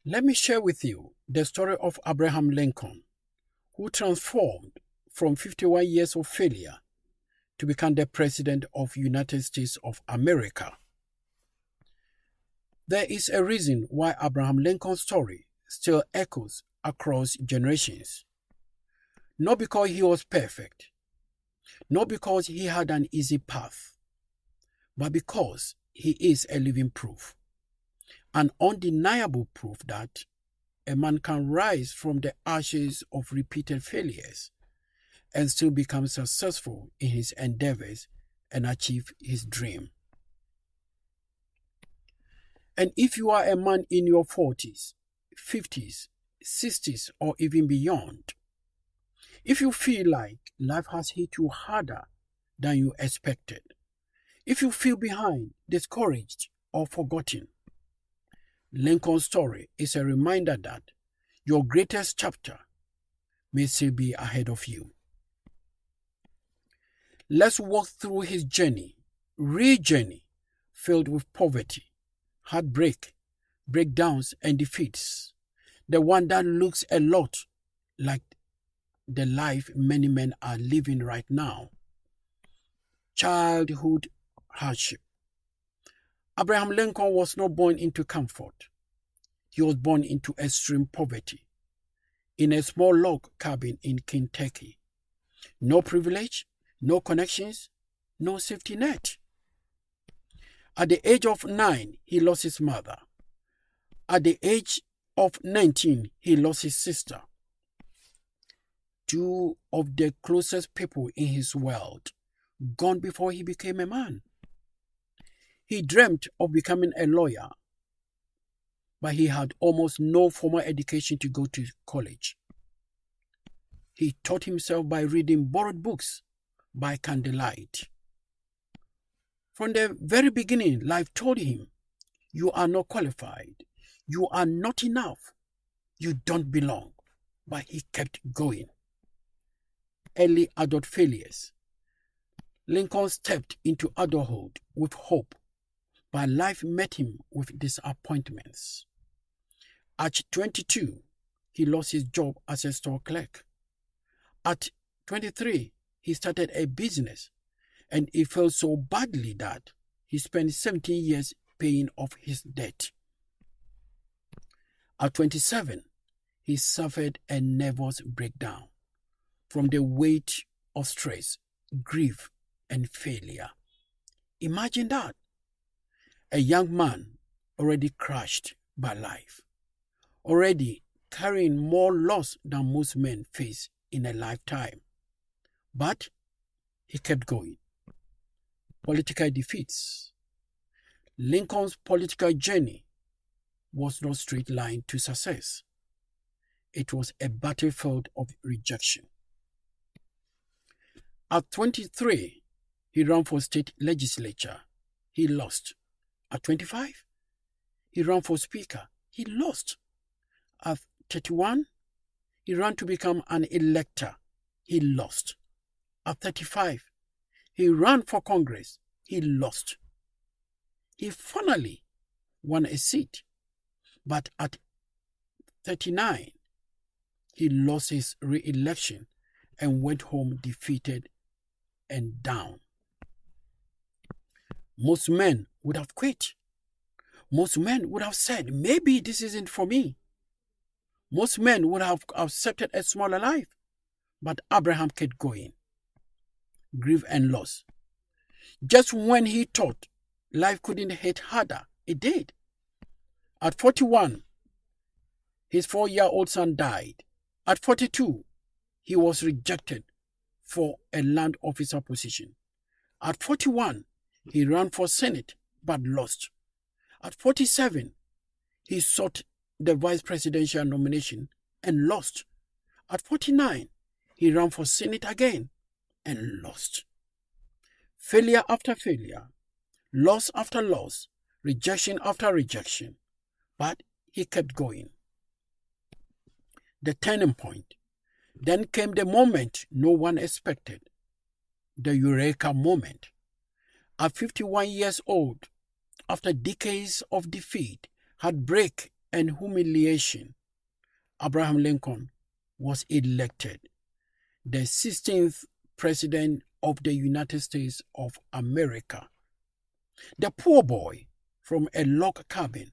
Let me share with you the story of Abraham Lincoln, who transformed from 51 years of failure to become the President of United States of America. There is a reason why Abraham Lincoln's story still echoes across generations. Not because he was perfect, not because he had an easy path, but because he is a living proof, an undeniable proof that a man can rise from the ashes of repeated failures and still become successful in his endeavors and achieve his dream. And if you are a man in your 40s, 50s, 60s, or even beyond, if you feel like life has hit you harder than you expected, if you feel behind, discouraged, or forgotten, Lincoln's story is a reminder that your greatest chapter may still be ahead of you. Let's walk through his journey, real journey, filled with poverty, heartbreak, breakdowns, and defeats. The one that looks a lot like the life many men are living right now. Childhood hardship. Abraham Lincoln was not born into comfort. He was born into extreme poverty in a small log cabin in Kentucky. No privilege, no connections, no safety net. At the age of 9, he lost his mother. At the age of 19, he lost his sister. Two of the closest people in his world, gone before he became a man. He dreamt of becoming a lawyer, but he had almost no formal education to go to college. He taught himself by reading borrowed books by candlelight. From the very beginning, life told him, you are not qualified, you are not enough, you don't belong. But he kept going. Early adult failures. Lincoln stepped into adulthood with hope, but life met him with disappointments. At 22, he lost his job as a store clerk. At 23, he started a business, and it failed so badly that he spent 17 years paying off his debt. At 27, he suffered a nervous breakdown from the weight of stress, grief, and failure. Imagine that. A young man already crushed by life, already carrying more loss than most men face in a lifetime. But he kept going. Political defeats. Lincoln's political journey was no straight line to success. It was a battlefield of rejection. At 23, he ran for state legislature. He lost. At 25, he ran for speaker. He lost. At 31, he ran to become an elector. He lost. At 35, he ran for Congress. He lost. He finally won a seat. But at 39, he lost his re-election and went home defeated and down. Most men would have quit. Most men would have said, maybe this isn't for me. Most men would have accepted a smaller life. But Abraham kept going. Grief and loss. Just when he thought life couldn't hit harder, it did. At 41, his 4-year-old son died. At 42, he was rejected for a land officer position. At 41, he ran for Senate but lost. At 47, he sought the vice presidential nomination and lost. At 49, he ran for Senate again and lost. Failure after failure, loss after loss, rejection after rejection. But he kept going. The turning point. Then came the moment no one expected. The Eureka moment. At 51 years old, after decades of defeat, heartbreak, and humiliation, Abraham Lincoln was elected the 16th President of the United States of America. The poor boy from a log cabin,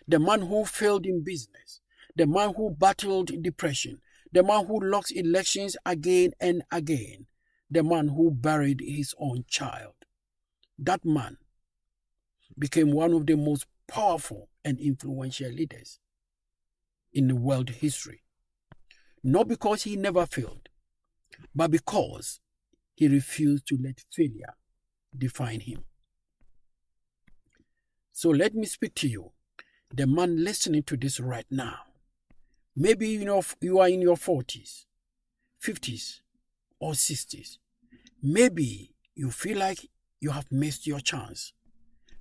the man who failed in business, the man who battled depression, the man who lost elections again and again, the man who buried his own child. That man became one of the most powerful and influential leaders in the world history. Not because he never failed, but because he refused to let failure define him. So let me speak to you, the man listening to this right now. Maybe you are in your 40s, 50s, or 60s. Maybe you feel like you have missed your chance.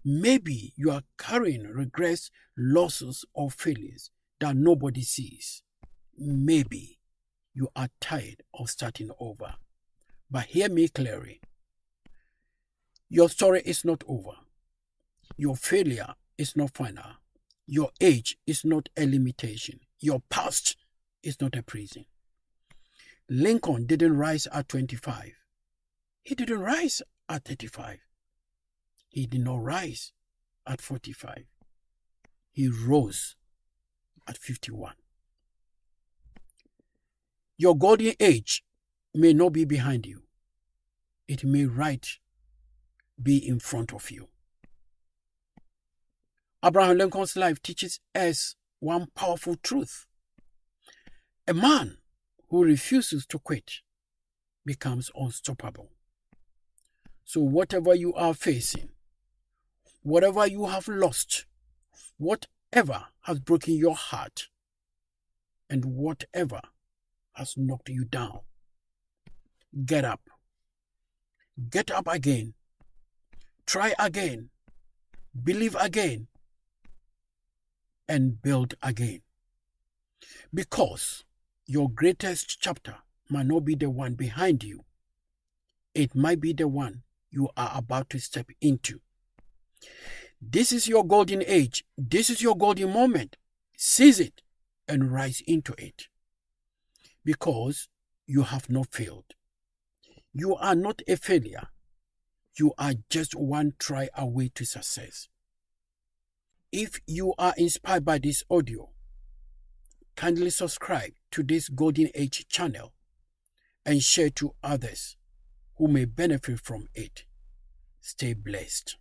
Maybe you are carrying regrets, losses, or failures that nobody sees. Maybe you are tired of starting over. But hear me clearly. Your story is not over. Your failure is not final. Your age is not a limitation. Your past is not a prison. Lincoln didn't rise at 25. He didn't rise at 35. He did not rise at 45. He rose at 51. Your golden age may not be behind you. It may be in front of you. Abraham Lincoln's life teaches us one powerful truth. A man who refuses to quit becomes unstoppable. So whatever you are facing, whatever you have lost, whatever has broken your heart, and whatever has knocked you down, get up. Get up again. Try again. Believe again. And build again. Because your greatest chapter might not be the one behind you. It might be the one you are about to step into. This is your golden age. This is your golden moment. Seize it and rise into it. Because you have not failed. You are not a failure. You are just one try away to success. If you are inspired by this audio, kindly subscribe to this Golden Age channel and share to others who may benefit from it. Stay blessed.